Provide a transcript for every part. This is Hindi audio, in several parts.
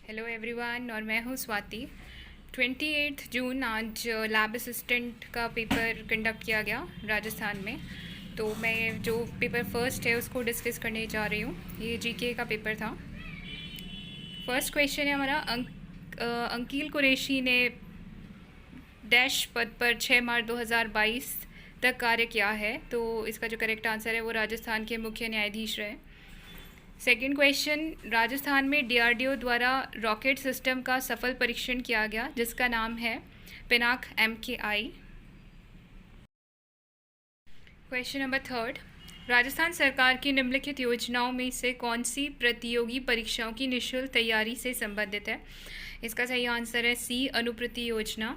हेलो एवरीवन, और मैं हूँ स्वाति। 28 जून आज लैब असिस्टेंट का पेपर कंडक्ट किया गया राजस्थान में। तो मैं जो पेपर फर्स्ट है उसको डिस्कस करने जा रही हूँ। ये जीके का पेपर था। फर्स्ट क्वेश्चन है हमारा, अंकील कुरैशी ने डैश पद पर 6 मार्च 2022 तक कार्य किया है। तो इसका जो करेक्ट आंसर है वो राजस्थान के मुख्य न्यायाधीश रहे। सेकेंड क्वेश्चन, राजस्थान में डीआरडीओ द्वारा रॉकेट सिस्टम का सफल परीक्षण किया गया जिसका नाम है Pinaka MKI। Question number third, Rajasthan सरकार की निम्नलिखित योजनाओं में से कौन सी प्रतियोगी परीक्षाओं की निःशुल्क तैयारी से संबंधित है? इसका सही आंसर है सी, अनुप्रति योजना।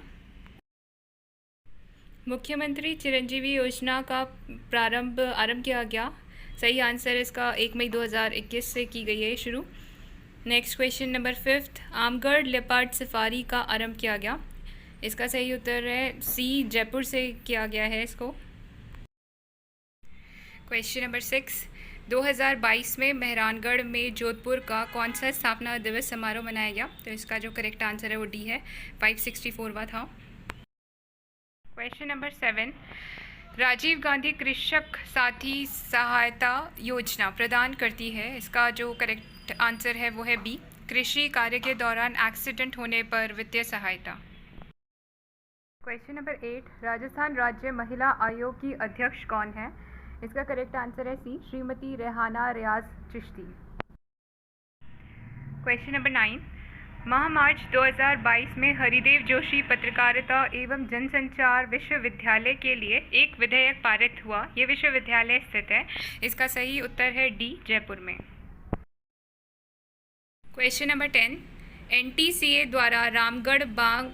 मुख्यमंत्री चिरंजीवी योजना का आरंभ किया गया। सही आंसर है इसका 1 मई 2021 से की गई है शुरू। Next question number fifth, Amagarh leopard safari का आरंभ किया गया। इसका सही उत्तर है सी, जयपुर से किया गया है इसको। क्वेश्चन नंबर सिक्स, 2022 में मेहरानगढ़ में जोधपुर का कौन सा स्थापना दिवस समारोह मनाया गया? तो इसका जो करेक्ट आंसर है वो डी है, 564वां था। Question number seven, Rajiv Gandhi कृषक साथी सहायता योजना प्रदान करती है। इसका जो करेक्ट आंसर है वो है बी, कृषि कार्य के दौरान एक्सीडेंट होने पर वित्तीय सहायता। क्वेश्चन नंबर 8, राजस्थान राज्य महिला आयोग की अध्यक्ष कौन है? इसका करेक्ट आंसर है सी, श्रीमती रेहाना रियाज चिश्ती। क्वेश्चन नंबर 9, माह मार्च 2022 में हरिदेव जोशी पत्रकारिता एवं जनसंचार विश्वविद्यालय के लिए एक विधेयक पारित हुआ। ये विश्वविद्यालय स्थित है। इसका सही उत्तर है डी, जयपुर में। क्वेश्चन नंबर 10, NTCA द्वारा रामगढ़ बाघ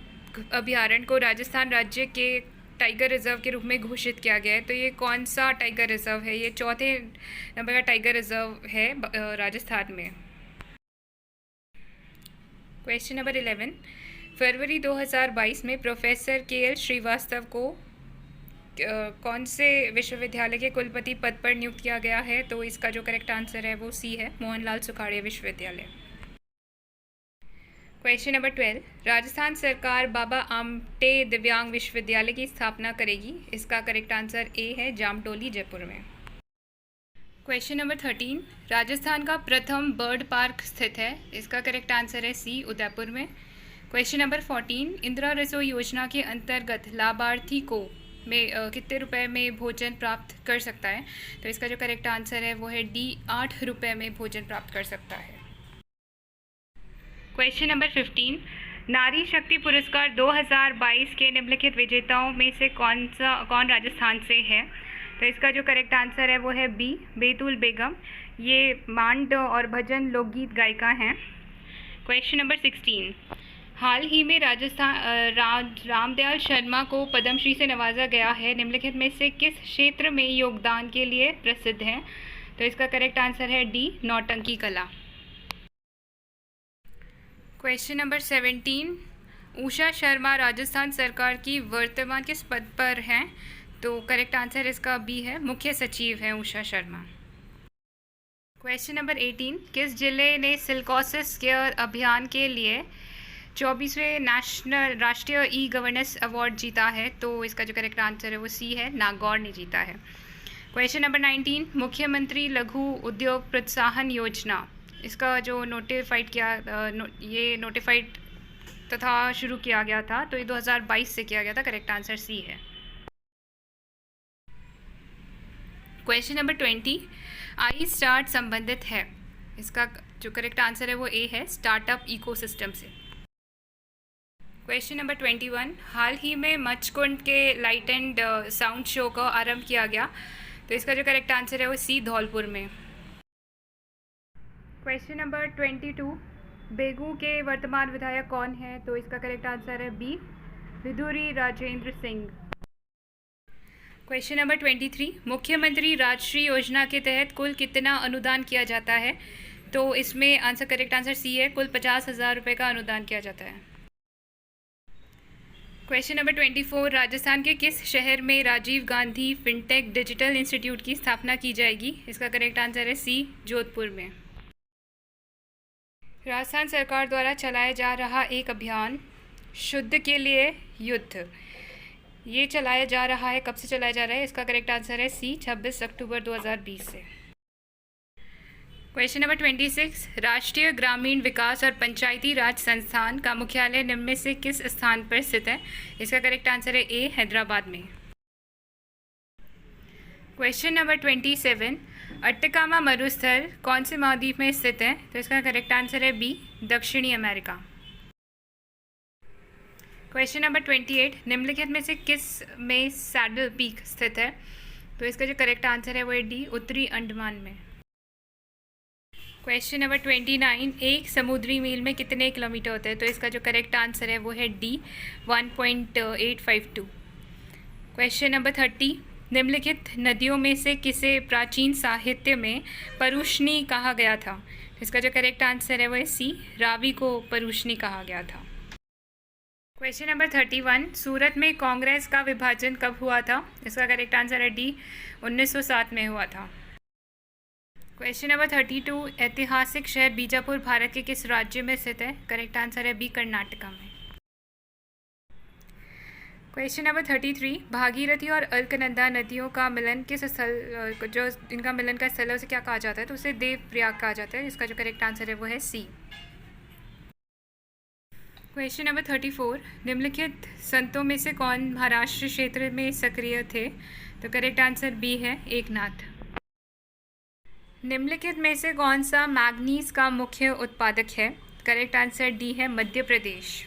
अभ्यारण्य को राजस्थान राज्य के टाइगर रिजर्व के रूप में घोषित किया गया है। तो ये कौन सा टाइगर रिजर्व है? ये चौथे नंबर का टाइगर रिजर्व है राजस्थान में। क्वेश्चन नंबर 11, फरवरी 2022 में प्रोफेसर KL श्रीवास्तव को कौन से विश्वविद्यालय के कुलपति पद पर नियुक्त किया गया है? तो इसका जो करेक्ट आंसर है वो सी है, मोहनलाल सुखाड़िया विश्वविद्यालय। क्वेश्चन नंबर 12, राजस्थान सरकार बाबा आमटे दिव्यांग विश्वविद्यालय की स्थापना करेगी। इसका करेक्ट आंसर ए है, जामटोली, जयपुर में। क्वेश्चन नंबर 13, राजस्थान का प्रथम बर्ड पार्क स्थित है। इसका करेक्ट आंसर है सी, उदयपुर में। क्वेश्चन नंबर 14, इंदिरा रसोई योजना के अंतर्गत लाभार्थी को कितने रुपए में भोजन प्राप्त कर सकता है? तो इसका जो करेक्ट आंसर है वो है डी, 8 रुपये में भोजन प्राप्त कर सकता है। क्वेश्चन नंबर 15, नारी शक्ति पुरस्कार 2022 के निम्नलिखित विजेताओं में से कौन राजस्थान से है? तो इसका जो करेक्ट आंसर है वो है बी, बेतुल बेगम। ये मांड और भजन लोकगीत गायिका हैं। क्वेश्चन नंबर 16, हाल ही में रामदयाल शर्मा को पद्मश्री से नवाजा गया है। निम्नलिखित में से किस क्षेत्र में योगदान के लिए प्रसिद्ध हैं? तो इसका करेक्ट आंसर है डी, नौटंकी कला। क्वेश्चन नंबर 17, उषा शर्मा राजस्थान सरकार की वर्तमान किस पद पर हैं? तो करेक्ट आंसर इसका बी है, मुख्य सचिव है उषा शर्मा। क्वेश्चन नंबर 18, किस जिले ने सिल्कोसिस केयर अभियान के लिए 24वें नेशनल राष्ट्रीय ई-गवर्नेंस अवार्ड जीता है? तो इसका जो करेक्ट आंसर है वो सी है, नागौर ने जीता है। क्वेश्चन नंबर 19, मुख्यमंत्री लघु उद्योग प्रोत्साहन योजना, इसका जो ये नोटिफाइड तथा शुरू किया गया था, तो ये 2022 से किया गया था। करेक्ट आंसर सी है। क्वेश्चन नंबर 20, आई स्टार्ट संबंधित है। इसका जो करेक्ट आंसर है वो ए है, स्टार्टअप इकोसिस्टम से। क्वेश्चन नंबर 21, हाल ही में मचकुंड के लाइट एंड साउंड शो का आरंभ किया गया। तो इसका जो करेक्ट आंसर है वो सी, धौलपुर में। क्वेश्चन नंबर 22, बेगू के वर्तमान विधायक कौन है? तो इसका करेक्ट आंसर है B, Vidhuri Rajendra Singh. Question number 23, मुख्यमंत्री राजश्री योजना के तहत कुल कितना अनुदान किया जाता है? तो इसमें करेक्ट आंसर सी है, कुल 50,000 रुपये का अनुदान किया जाता है। क्वेश्चन नंबर 24, राजस्थान के किस शहर में Rajiv Gandhi fintech digital institute की स्थापना की जाएगी? इसका करेक्ट आंसर है सी, जोधपुर में। राजस्थान सरकार द्वारा चलाया जा रहा एक अभियान शुद्ध के लिए युद्ध, ये चलाया जा रहा है, कब से चलाया जा रहा है? इसका करेक्ट आंसर है सी, 26 अक्टूबर 2020 से। क्वेश्चन नंबर 26, राष्ट्रीय ग्रामीण विकास और पंचायती राज संस्थान का मुख्यालय निम्न में से किस स्थान पर स्थित है? इसका करेक्ट आंसर है ए, हैदराबाद में। क्वेश्चन नंबर 27, अट्टकामा मरुस्थल कौन से महाद्वीप में स्थित है? तो इसका करेक्ट आंसर है बी, दक्षिणी अमेरिका। क्वेश्चन नंबर 28, निम्नलिखित में से किस में सैडल पीक स्थित है? तो इसका जो करेक्ट आंसर है वो है डी, उत्तरी अंडमान में। क्वेश्चन नंबर 29, एक समुद्री मील में कितने किलोमीटर होते हैं? तो इसका जो करेक्ट आंसर है वो है डी, 1.852। क्वेश्चन नंबर 30, निम्नलिखित नदियों में से किसे प्राचीन साहित्य में परुष्णी कहा गया था? इसका जो करेक्ट आंसर है वो है सी, रावी को परुष्णी कहा गया था। क्वेश्चन नंबर 31, सूरत में कांग्रेस का विभाजन कब हुआ था? इसका करेक्ट आंसर है डी, 1907 में हुआ था। क्वेश्चन नंबर 32, ऐतिहासिक शहर बीजापुर भारत के किस राज्य में स्थित है? करेक्ट आंसर है बी, कर्नाटका में। क्वेश्चन नंबर 33, भागीरथी और अलकनंदा नदियों का मिलन किस स्थल, जो इनका मिलन का स्थल है उसे क्या कहा जाता है? तो उसे देव प्रयाग कहा जाता है। इसका जो करेक्ट आंसर है वो है सी। क्वेश्चन नंबर 34, निम्नलिखित संतों में से कौन महाराष्ट्र क्षेत्र में सक्रिय थे? तो करेक्ट आंसर बी है, एकनाथ। निम्नलिखित में से कौन सा मैग्नीज का मुख्य उत्पादक है? करेक्ट आंसर डी है, मध्य प्रदेश।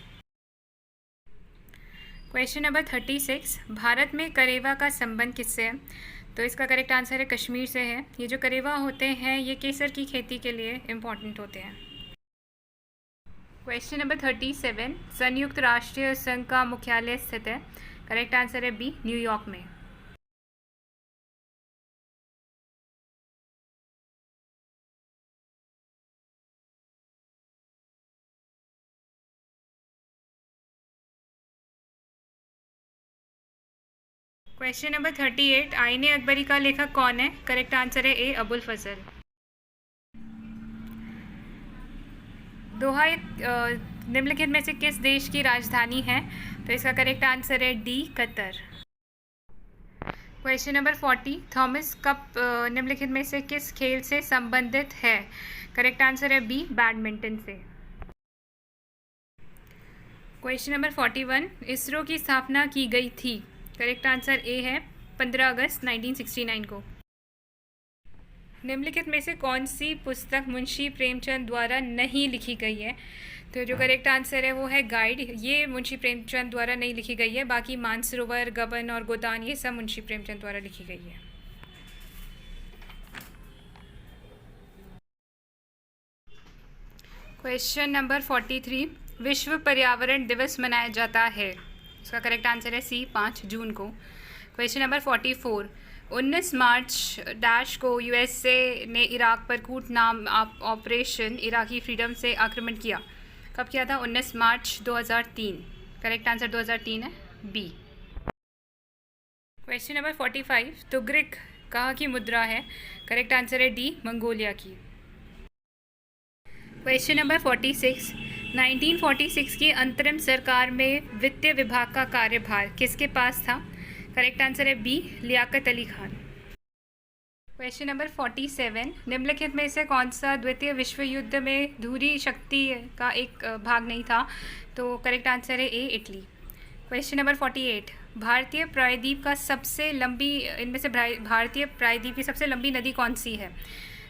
क्वेश्चन नंबर 36, भारत में करेवा का संबंध किससे है? तो इसका करेक्ट आंसर है कश्मीर से है। ये जो करेवा होते हैं ये केसर की खेती के लिए इम्पॉर्टेंट होते हैं। क्वेश्चन नंबर 37, संयुक्त राष्ट्र संघ का मुख्यालय स्थित है? करेक्ट आंसर है बी, न्यूयॉर्क में। क्वेश्चन नंबर 38, आईने अकबरी का लेखक कौन है? करेक्ट आंसर है ए, अबुल फजल। दोहा निम्नलिखित में से किस देश की राजधानी है? तो इसका करेक्ट आंसर है D, Qatar. Question number 40, Thomas cup निम्नलिखित में से किस खेल से संबंधित है? करेक्ट आंसर है बी, बैडमिंटन से। क्वेश्चन नंबर 41, इसरो की स्थापना की गई थी? करेक्ट आंसर ए है, 15 अगस्त 1969 को। निम्नलिखित में से कौन सी पुस्तक मुंशी प्रेमचंद द्वारा नहीं लिखी गई है? तो जो करेक्ट आंसर है वो है गाइड। ये मुंशी प्रेमचंद द्वारा नहीं लिखी गई है, बाकी मानसरोवर, गबन और गोदान ये सब मुंशी प्रेमचंद द्वारा लिखी गई है। क्वेश्चन नंबर 43, विश्व पर्यावरण दिवस मनाया जाता है? इसका करेक्ट आंसर है सी, 5 जून को। क्वेश्चन नंबर 44, 19 मार्च डैश को यूएसए ने इराक पर कूट नाम ऑपरेशन इराकी फ्रीडम से आक्रमण किया। कब किया था? 19 मार्च 2003। करेक्ट आंसर 2003 है, बी। क्वेश्चन नंबर 45, तुगरिक कहाँ की मुद्रा है? करेक्ट आंसर है डी, मंगोलिया की। क्वेश्चन नंबर 46, 1946 की अंतरिम सरकार में वित्त विभाग का कार्यभार किसके पास था? करेक्ट आंसर है B, Liaquat Ali Khan. Question number 47, निम्नलिखित में से कौन सा द्वितीय विश्व युद्ध में धुरी शक्ति का एक भाग नहीं था? तो करेक्ट आंसर है ए, इटली। क्वेश्चन नंबर 48, भारतीय प्रायद्वीप का सबसे लंबी, इनमें से भारतीय प्रायद्वीप की सबसे लंबी नदी कौन सी है?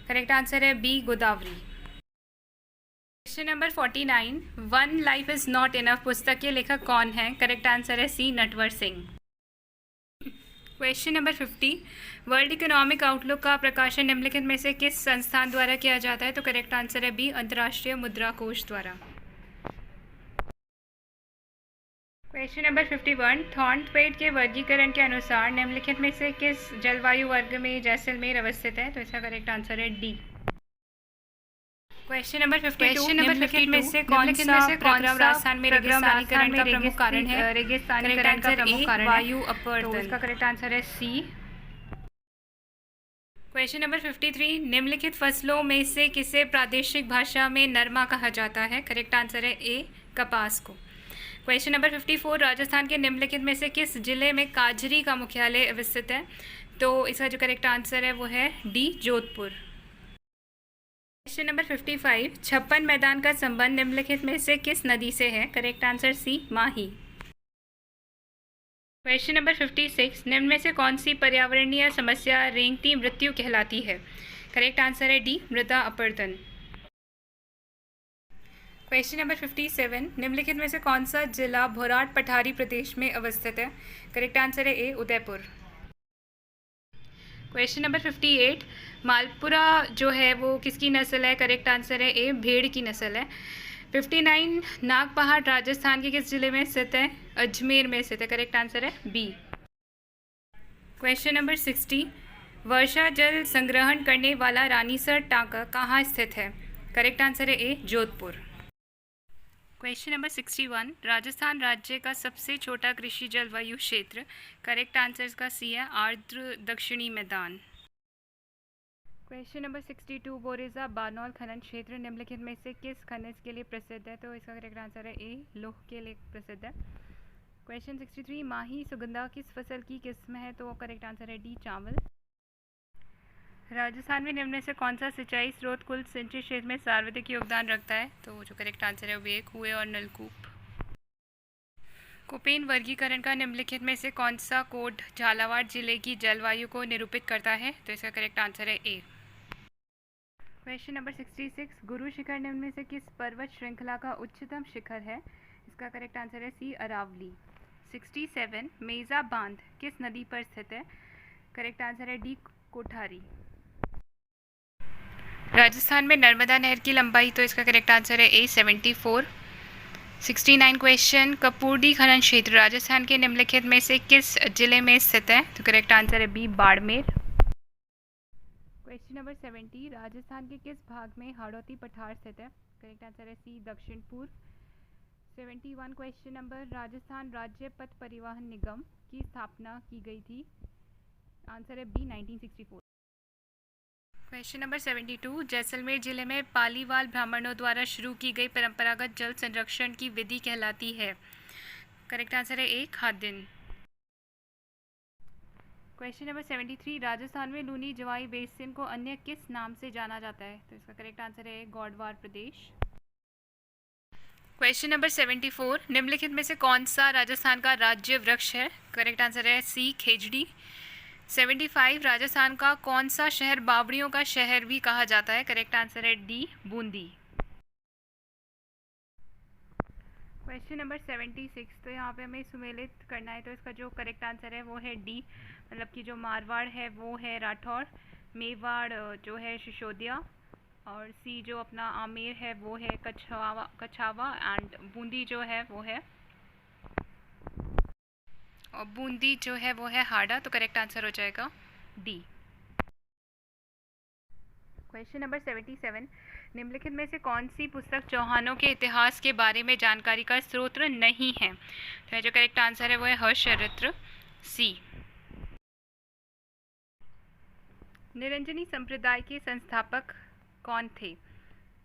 करेक्ट आंसर है B, Godavari. Question number 49, one life is not enough पुस्तक के लेखक कौन है? करेक्ट आंसर है C, Natwar Singh. Question number 50, world economic outlook का प्रकाशन निम्नलिखित में से किस संस्थान द्वारा किया जाता है? तो करेक्ट आंसर है बी, अंतर्राष्ट्रीय मुद्रा कोष द्वारा। क्वेश्चन नंबर 51, थॉर्नपेट के वर्गीकरण के अनुसार निम्नलिखित में से किस जलवायु वर्ग में जैसलमेर अवस्थित है? तो इसका करेक्ट आंसर है डी। क्वेश्चन नंबर 52, निम्नलिखित में से कौन सा राजस्थान में रेगिस्तानीकरण का प्रमुख कारण है? रेगिस्तानीकरण का प्रमुख कारण वायु अपवर्तन। तो इसका करेक्ट आंसर है सी। क्वेश्चन नंबर 53, निम्नलिखित फसलों में से किसे प्रादेशिक भाषा में नरमा कहा जाता है? करेक्ट आंसर है ए, कपास को। क्वेश्चन नंबर 54, राजस्थान के निम्नलिखित में से किस जिले में काजरी का मुख्यालय अवस्थित है? तो इसका जो करेक्ट आंसर है वो है डी, जोधपुर। क्वेश्चन नंबर 55, छप्पन मैदान का संबंध निम्नलिखित में से किस नदी से है? करेक्ट आंसर सी, माही। क्वेश्चन नंबर 56, निम्न में से कौन सी पर्यावरणीय समस्या रेंगती मृत्यु कहलाती है? करेक्ट आंसर है डी, मृदा अपरदन। क्वेश्चन नंबर 57, निम्नलिखित में से कौन सा जिला भोराट पठारी प्रदेश में अवस्थित है? करेक्ट आंसर है ए, उदयपुर। क्वेश्चन नंबर 58, मालपुरा जो है वो किसकी नस्ल है? करेक्ट आंसर है ए, भेड़ की नस्ल है। 59, नाग पहाड़ राजस्थान के किस जिले में स्थित है? अजमेर में स्थित है। करेक्ट आंसर है बी। क्वेश्चन नंबर 60, वर्षा जल संग्रहण करने वाला रानीसर टांका कहाँ स्थित है? करेक्ट आंसर है ए, जोधपुर। क्वेश्चन नंबर 61, राजस्थान राज्य का सबसे छोटा कृषि जलवायु क्षेत्र? करेक्ट आंसर का सी है, आर्द्र दक्षिणी मैदान। क्वेश्चन नंबर 62, बोरेजा बानौल खनन क्षेत्र निम्नलिखित में से किस खनिज के लिए प्रसिद्ध है? तो इसका करेक्ट आंसर है ए, लौह के लिए प्रसिद्ध है। क्वेश्चन 63, माही सुगंधा किस फसल की किस्म है? तो करेक्ट आंसर है डी, चावल। राजस्थान में निम्न में से कौन सा सिंचाई स्रोत कुल सिंचाई क्षेत्र में सर्वाधिक योगदान रखता है? तो जो करेक्ट आंसर है वो एक, कुएं और नलकूप। कोपेन वर्गीकरण का निम्नलिखित में से कौन सा कोड झालावाड़ जिले की जलवायु को निरूपित करता है? तो इसका करेक्ट आंसर है ए। क्वेश्चन नंबर 66, गुरु शिखर निम्न में से किस पर्वत श्रृंखला का उच्चतम शिखर है? इसका करेक्ट आंसर है सी, अरावली। 67, मेजा बांध किस नदी पर स्थित है? करेक्ट आंसर है डी, कोठारी। राजस्थान में नर्मदा नहर की लंबाई? तो इसका करेक्ट आंसर है ए, 74। 69 क्वेश्चन, कपूरडी खनन क्षेत्र राजस्थान के निम्नलिखित में से किस जिले में स्थित है? तो करेक्ट आंसर है B, Barmer. Question number 70, Rajasthan के किस भाग में हाड़ौती पठार स्थित है? करेक्ट आंसर है सी, दक्षिण पूर्व। 71 क्वेश्चन नंबर, राजस्थान राज्य पथ परिवहन निगम की स्थापना की गई थी? आंसर है बी, 1964। क्वेश्चन नंबर 72, जैसलमेर जिले में पालीवाल ब्राह्मणों द्वारा शुरू की गई परंपरागत जल संरक्षण की विधि कहलाती है? करेक्ट आंसर है ए, खाद्यन। क्वेश्चन नंबर 73, राजस्थान में लूनी जवाई बेसिन को अन्य किस नाम से जाना जाता है? तो इसका करेक्ट आंसर है गौडवार प्रदेश। क्वेश्चन नंबर 74, निम्नलिखित में से कौन सा राजस्थान का राज्य वृक्ष है? करेक्ट आंसर है सी, खेजड़ी। 75, राजस्थान का कौन सा शहर बावड़ियों का शहर भी कहा जाता है? करेक्ट आंसर है डी, बूंदी। क्वेश्चन नंबर 76, तो यहाँ पे हमें सुमेलित करना है, तो इसका जो करेक्ट आंसर है वो है डी, मतलब कि जो मारवाड़ है वो है राठौर, मेवाड़ जो है सिसोदिया, और सी जो अपना आमेर है वो है कछावा एंड बूंदी जो है वो है, और बूंदी जो है वो है हाड़ा। तो करेक्ट आंसर हो जाएगा डी। क्वेश्चन नंबर 77, निम्नलिखित में से कौन सी पुस्तक चौहानों के इतिहास के बारे में जानकारी का स्रोत नहीं है? तो जो करेक्ट आंसर है वो है हर्षचरित्र, सी। निरंजनी संप्रदाय के संस्थापक कौन थे?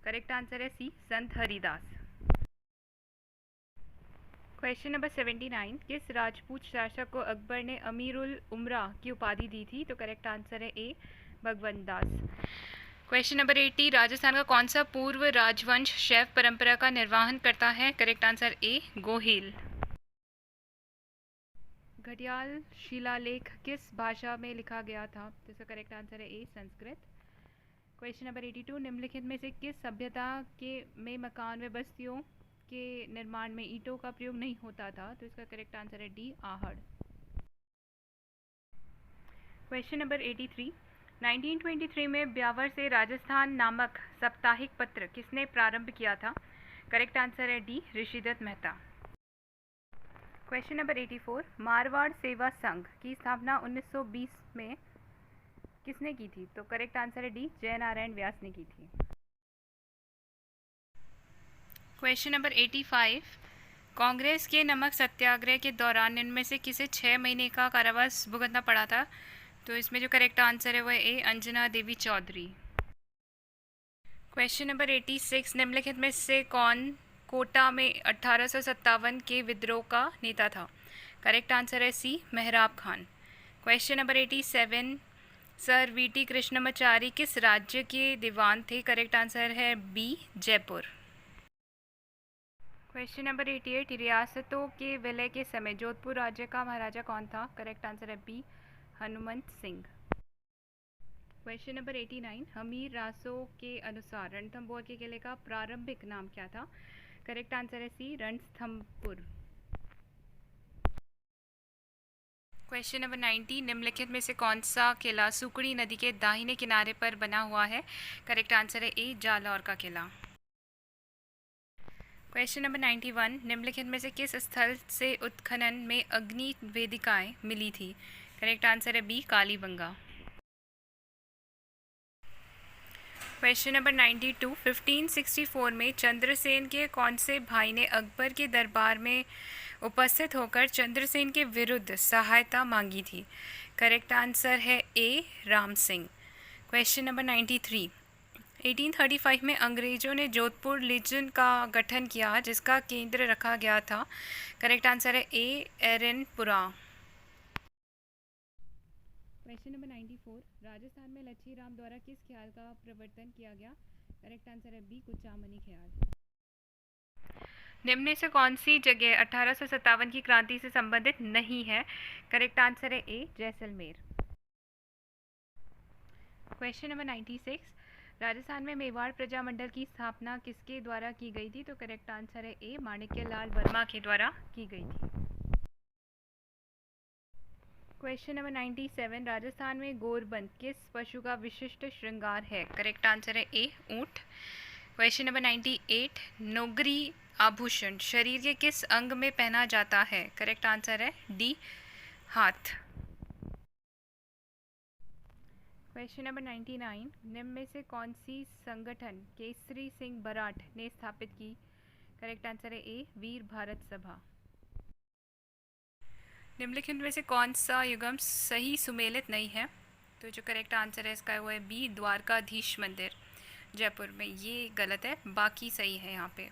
करेक्ट आंसर है सी, संत हरिदास। क्वेश्चन नंबर 79, किस राजपूत शासक को अकबर ने अमीरुल उमरा की उपाधि दी थी? तो करेक्ट आंसर है ए, भगवंत दास। क्वेश्चन नंबर 80, राजस्थान का कौन सा पूर्व राजवंश शैव परंपरा का निर्वहन करता है? Correct answer A, Gohil. घड़ियाल शिलालेख किस भाषा में लिखा गया था? तो इसका करेक्ट आंसर है ए, संस्कृत। क्वेश्चन नंबर 82, निम्नलिखित में से किस सभ्यता के में मकान व बस्तियों के निर्माण में ईंटों का प्रयोग नहीं होता था? तो इसका करेक्ट आंसर है डी, आहड़। क्वेश्चन नंबर 83, 1923 में ब्यावर से राजस्थान नामक साप्ताहिक पत्र किसने प्रारंभ किया था? करेक्ट आंसर है D, Rishi Dutt Mehta. Question number 84, Marwar सेवा संघ की स्थापना 1920 में किसने की थी? तो करेक्ट आंसर है डी, जयनारायण व्यास ने की थी। क्वेश्चन नंबर 85, कांग्रेस के नमक सत्याग्रह के दौरान इनमें से किसे 6 महीने का कारावास भुगतना पड़ा था? तो इसमें जो करेक्ट आंसर है वह ए अंजना देवी चौधरी। क्वेश्चन नंबर 86, निम्नलिखित में से कौन कोटा में 1857 के विद्रोह का नेता था? करेक्ट आंसर है सी मेहराब Khan. Question number 87, sir VT Krishnamachari किस राज्य के दीवान थे? करेक्ट आंसर है बी जयपुर। क्वेश्चन नंबर 88, रियासतों के विलय के समय जोधपुर राज्य का महाराजा कौन था? करेक्ट आंसर है B Hanumant Singh. Question number 89, Hammir Raso के अनुसार रणथंभौर के किले का प्रारंभिक नाम क्या था? करेक्ट आंसर है सी रणथंभपुर। क्वेश्चन नंबर 90, निम्नलिखित में से कौन सा किला सुकड़ी नदी के दाहिने किनारे पर बना हुआ है? करेक्ट आंसर है ए जालौर का किला। क्वेश्चन नंबर 91, निम्नलिखित में से किस स्थल से उत्खनन में अग्नि वेदिकाएं मिली थी? करेक्ट आंसर है बी कालीबंगा। क्वेश्चन नंबर 92, 1564 में चंद्रसेन के कौन से भाई ने अकबर के दरबार में उपस्थित होकर चंद्रसेन के विरुद्ध सहायता मांगी थी? करेक्ट आंसर है ए राम सिंह। क्वेश्चन नंबर 93, 1835 में अंग्रेजों ने जोधपुर लीजन का गठन किया जिसका केंद्र रखा गया था? करेक्ट आंसर है ए एरनपुरा। क्वेश्चन नंबर 94, राजस्थान में लच्छी राम द्वारा किस ख्याल का प्रवर्तन किया गया? करेक्ट आंसर है बी कुचामनी ख्याल। निम्न से कौन सी जगह 1857 की क्रांति से संबंधित नहीं है? करेक्ट आंसर है ए जैसलमेर। क्वेश्चन नंबर 96, राजस्थान में मेवाड़ प्रजामंडल की स्थापना किसके द्वारा की गई थी? तो करेक्ट आंसर है ए माणिक्यलाल वर्मा के द्वारा की गई थी। क्वेश्चन नंबर 97, राजस्थान में गोरबंद किस पशु का विशिष्ट श्रृंगार है? करेक्ट आंसर है ए ऊंट। क्वेश्चन नंबर 98, नोगरी आभूषण शरीर के किस अंग में पहना जाता है? करेक्ट आंसर है डी हाथ। क्वेश्चन नंबर 99, निम्न में से कौन सी संगठन केसरी सिंह बराठ ने स्थापित की? करेक्ट आंसर है ए वीर भारत सभा। निम्नलिखित में से कौन सा युगम सही सुमेलित नहीं है? तो जो करेक्ट आंसर है इसका वो है बी द्वारकाधीश मंदिर जयपुर में। ये गलत है, बाकी सही है यहाँ पे।